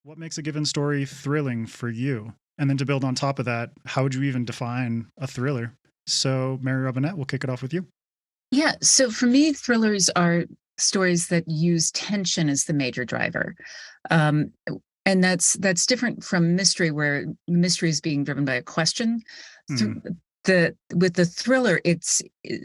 What makes a given story thrilling for you? And then to build on top of that, how would you even define a thriller? So, Mary Robinette, we'll kick it off with you. Yeah. So for me, thrillers are stories that use tension as the major driver. Um, and that's different from mystery, where mystery is being driven by a question. Th- Hmm. with the thriller, it's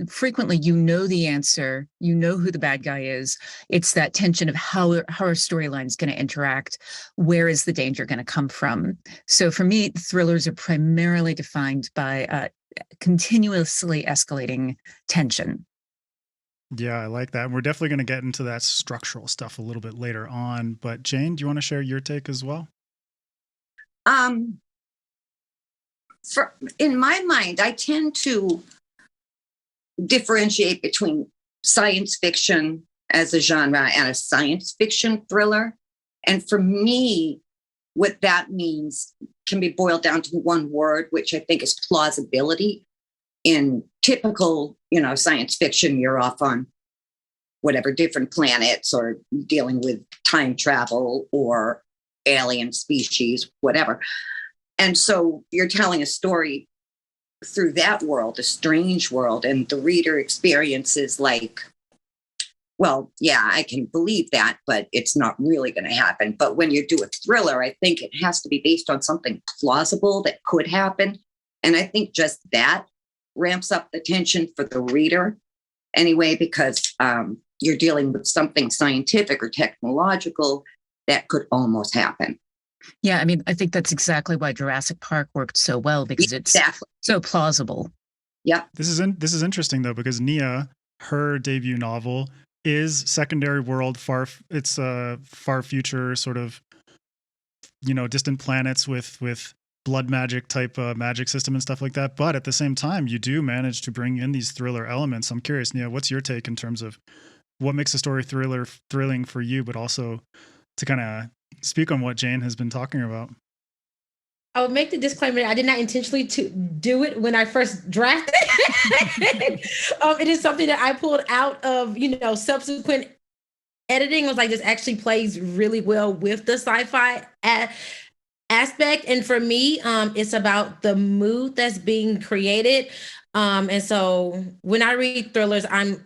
frequently you know the answer, you know who the bad guy is. It's that tension of how our storyline is going to interact. Where is the danger going to come from? So for me, thrillers are primarily defined by continuously escalating tension. Yeah, I like that. And we're definitely going to get into that structural stuff a little bit later on. But Jane, do you want to share your take as well? Um, in my mind, I tend to differentiate between science fiction as a genre and a science fiction thriller. And for me, what that means can be boiled down to one word, which I think is plausibility. In typical, science fiction, you're off on whatever different planets or dealing with time travel or alien species, whatever. And so you're telling a story through that world, a strange world, and the reader experiences like, well, yeah, I can believe that, but it's not really going to happen. But when you do a thriller, I think it has to be based on something plausible that could happen. And I think just that ramps up the tension for the reader anyway, because you're dealing with something scientific or technological that could almost happen. Yeah, I mean, I think that's exactly why Jurassic Park worked so well, because it's so plausible. Yeah. This is interesting though, because Nia, her debut novel is secondary world, it's a far future sort of, distant planets with blood magic type magic system and stuff like that. But at the same time, you do manage to bring in these thriller elements. I'm curious, Nia, what's your take in terms of what makes a story thrilling for you, but also to kind of speak on what Jane has been talking about? I would make the disclaimer that I did not intentionally to do it when I first drafted. It is something that I pulled out of, subsequent editing. I was like, this actually plays really well with the sci-fi aspect. And for me, it's about the mood that's being created. And so when I read thrillers, I'm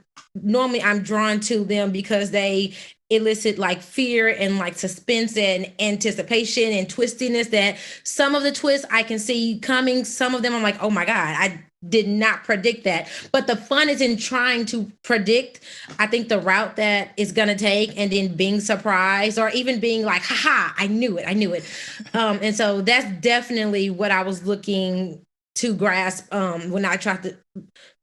drawn to them because they elicit like fear and like suspense and anticipation and twistiness, that some of the twists I can see coming. Some of them I'm like, oh my God, I did not predict that. But the fun is in trying to predict, I think, the route that it's going to take, and then being surprised, or even being like, haha, I knew it. And so that's definitely what I was looking to grasp when I tried to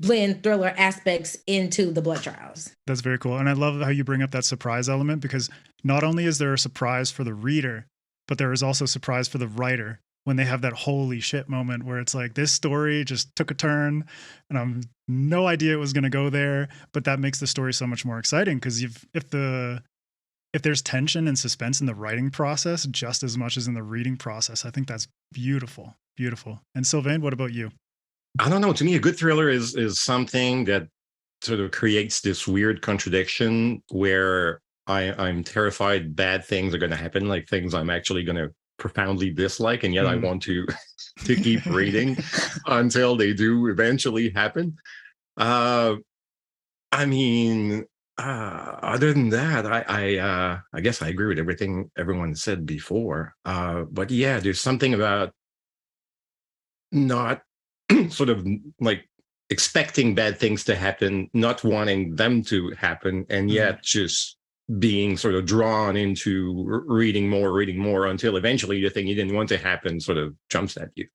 blend thriller aspects into the blood trials. That's very cool. And I love how you bring up that surprise element, because not only is there a surprise for the reader, but there is also surprise for the writer when they have that holy shit moment where it's like, this story just took a turn and I'm no idea it was going to go there, but that makes the story so much more exciting, because if there's tension and suspense in the writing process just as much as in the reading process, I think that's beautiful. Beautiful. And Sylvain, what about you? I don't know. To me, a good thriller is something that sort of creates this weird contradiction where I'm terrified bad things are going to happen, like things I'm actually going to profoundly dislike, and yet I want to keep reading until they do eventually happen. Other than that, I guess I agree with everything everyone said before. But yeah, there's something about not sort of like expecting bad things to happen, not wanting them to happen, and yet just being sort of drawn into reading more until eventually the thing you didn't want to happen sort of jumps at you.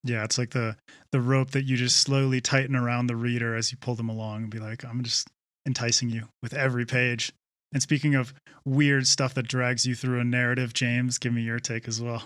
Yeah, it's like the rope that you just slowly tighten around the reader as you pull them along and be like, I'm just enticing you with every page. And speaking of weird stuff that drags you through a narrative, James, give me your take as well.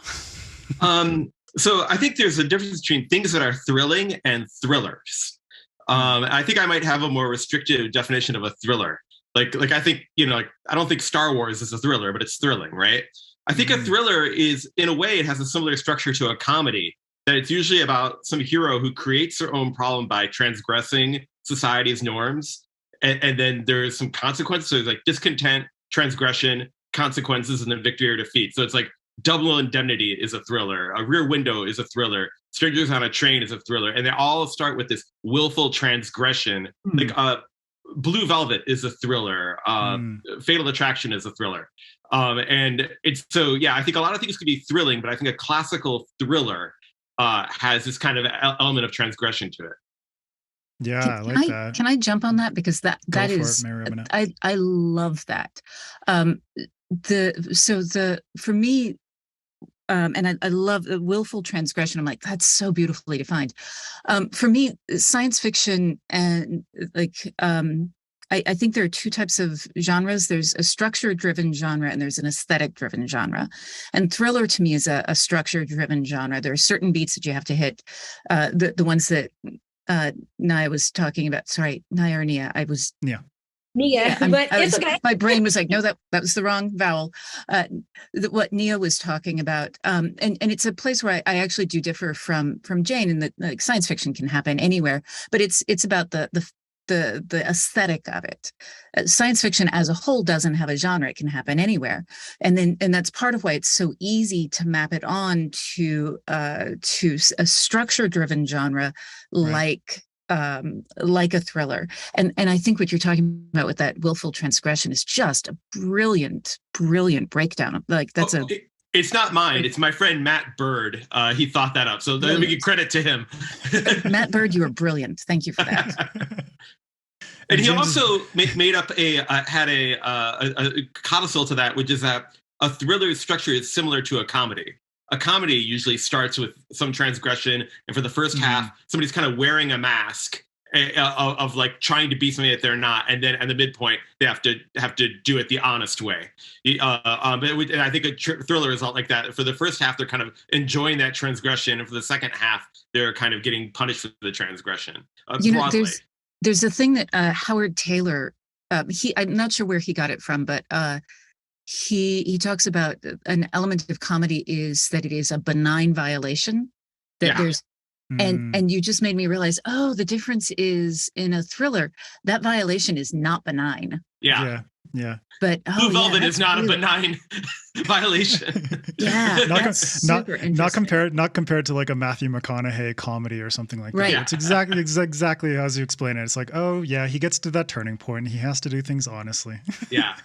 So I think there's a difference between things that are thrilling and thrillers. I think I might have a more restrictive definition of a thriller. Like I think, I don't think Star Wars is a thriller, but it's thrilling, right? I think a thriller is, in a way, it has a similar structure to a comedy, that it's usually about some hero who creates their own problem by transgressing society's norms. And then there's some consequences. So there's like discontent, transgression, consequences, and then victory or defeat. So it's like Double Indemnity is a thriller. A Rear Window is a thriller. Strangers on a Train is a thriller. And they all start with this willful transgression. Like Blue Velvet is a thriller. Fatal Attraction is a thriller. And it's so, yeah, I think a lot of things could be thrilling, but I think a classical thriller has this kind of element of transgression to it. Yeah, I like that. Can I jump on that? Because that is, Mary Robinette. I love that. For me, and I love the willful transgression. I'm like, that's so beautifully defined. For me, science fiction and I think there are two types of genres. There's a structure-driven genre and there's an aesthetic-driven genre. And thriller to me is a structure-driven genre. There are certain beats that you have to hit. The ones that Nia was talking about. Sorry, Nia or Nia. I was Nia, but it's okay. My brain was like, no, that was the wrong vowel. What Nia was talking about, and it's a place where I actually do differ from Jane in that like science fiction can happen anywhere, but it's about the aesthetic of it. Science fiction as a whole doesn't have a genre; it can happen anywhere, and that's part of why it's so easy to map it on to a structure-driven genre like a thriller. And I think what you're talking about with that willful transgression is just a brilliant breakdown. Like that's it's not mine. It's my friend Matt Bird. He thought that up. So let me give credit to him. Matt Bird, you are brilliant. Thank you for that. And he also made up had a codicil to that, which is that a thriller structure is similar to a comedy. A comedy usually starts with some transgression, and for the first half, somebody's kind of wearing a mask of like trying to be something that they're not, and then at the midpoint they have to do it the honest way. And I think a thriller is not like that. For the first half, they're kind of enjoying that transgression, and for the second half, they're kind of getting punished for the transgression. There's a thing that Howard Taylor, I'm not sure where he got it from, but he talks about an element of comedy is that it is a benign violation. There's and you just made me realize, the difference is in a thriller, that violation is not benign. Yeah. But Blue Velvet is not a benign violation. Yeah, not compared to like a Matthew McConaughey comedy or something like that. Right. It's exactly as you explain it. It's like, oh yeah, he gets to that turning point and he has to do things honestly. Yeah.